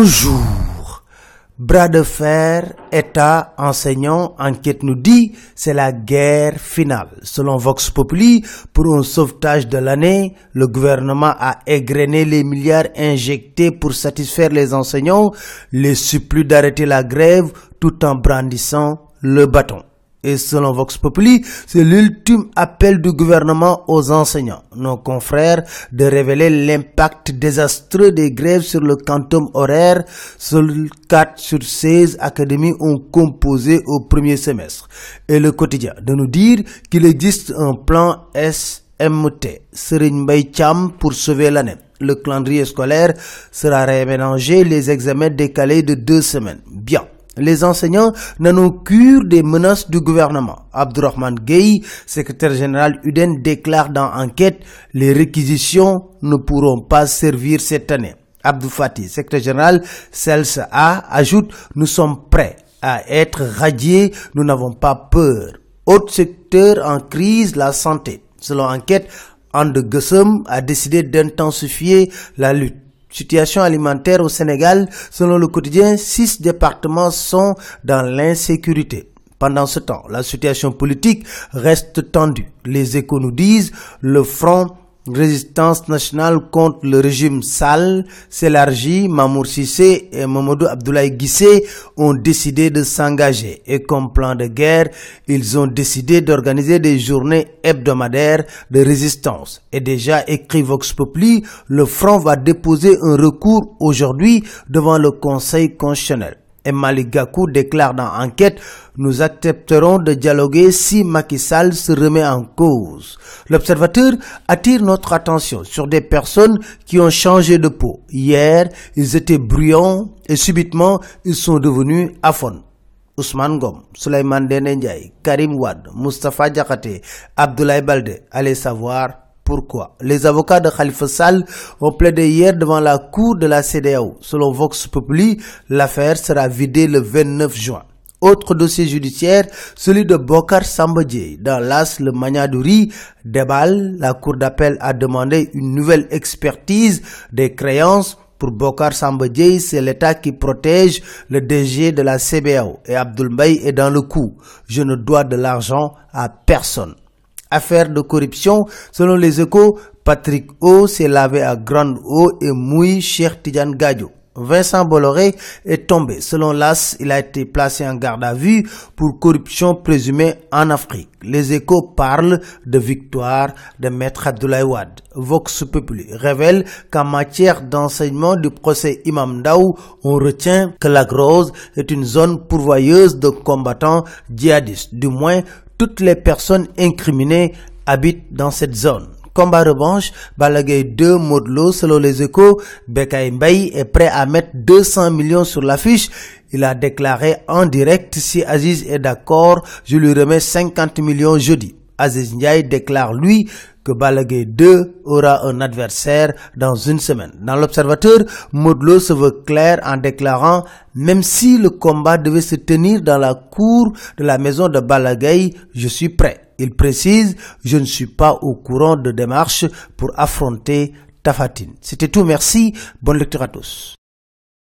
Bonjour. Bras de fer, État, enseignants, enquête nous dit, c'est la guerre finale. Selon Vox Populi, pour un sauvetage de l'année, le gouvernement a égrené les milliards injectés pour satisfaire les enseignants, les supplie d'arrêter la grève tout en brandissant le bâton. Et selon Vox Populi, c'est l'ultime appel du gouvernement aux enseignants, nos confrères, de révéler l'impact désastreux des grèves sur le quantum horaire. Seuls 4 sur 16 académies ont composé au premier semestre. Et le quotidien de nous dire qu'il existe un plan SMT, Serigne Mbaye Thiam, pour sauver l'année. Le calendrier scolaire sera réaménagé, les examens décalés de 2 semaines. Bien. Les enseignants n'en ont cure des menaces du gouvernement. Abdourahmane Gueye, secrétaire général UDEN, déclare dans Enquête « Les réquisitions ne pourront pas servir cette année ». Abdou Fati, secrétaire général CELSA, ajoute « Nous sommes prêts à être radiés, nous n'avons pas peur ». Autre secteur en crise, la santé. Selon Enquête, And Gueusseum a décidé d'intensifier la lutte. Situation alimentaire au Sénégal, selon le quotidien, 6 départements sont dans l'insécurité. Pendant ce temps, la situation politique reste tendue. Les Échos nous disent le front Résistance nationale contre le régime Sall s'élargit. Mamour Cissé et Mamadou Abdoulaye Guissé ont décidé de s'engager. Et comme plan de guerre, ils ont décidé d'organiser des journées hebdomadaires de résistance. Et déjà, écrit Vox Populi, le front va déposer un recours aujourd'hui devant le Conseil constitutionnel. Et Malick Gakou déclare dans Enquête « Nous accepterons de dialoguer si Macky Sall se remet en cause ». L'Observateur attire notre attention sur des personnes qui ont changé de peau. Hier, ils étaient bruyants et subitement, ils sont devenus aphones. Ousmane Ngom, Souleymane Ndéné Ndiaye, Karim Wade, Moustapha Diakhaté, Abdoulaye Baldé, allez savoir pourquoi. Les avocats de Khalifa Sall ont plaidé hier devant la cour de la CEDEAO. Selon Vox Populi, l'affaire sera vidée le 29 juin. Autre dossier judiciaire, celui de Bocar Samba Dièye. Dans l'As, le Magnadouri déballe. La cour d'appel a demandé une nouvelle expertise des créances. Pour Bocar Samba Dièye, c'est l'État qui protège le DG de la CBAO. Et Abdoul Mbaye est dans le coup. Je ne dois de l'argent à personne. Affaire de corruption, selon les Échos, Patrick O s'est lavé à grande eau et mouille Cheikh Tidiane Gadio. Vincent Bolloré est tombé. Selon l'As, il a été placé en garde à vue pour corruption présumée en Afrique. Les Échos parlent de victoire de Maître Abdoulaye Wade. Vox Populi révèle qu'en matière d'enseignement du procès Imam Ndao, on retient que la Grosse est une zone pourvoyeuse de combattants djihadistes. Du moins, toutes les personnes incriminées habitent dans cette zone. Combat revanche, Balla Gaye 2, Modou Lo, selon les Échos, Bécaye Mbaye est prêt à mettre 200 millions sur l'affiche. Il a déclaré en direct, si Aziz est d'accord, je lui remets 50 millions jeudi. Aziz Ndiaye déclare lui que Balla Gaye 2 aura un adversaire dans une semaine. Dans l'Observateur, Modou Lo se veut clair en déclarant « Même si le combat devait se tenir dans la cour de la maison de Balla Gaye, je suis prêt ». Il précise « Je ne suis pas au courant de démarches pour affronter Tapha Tine ». C'était tout, merci, bonne lecture à tous.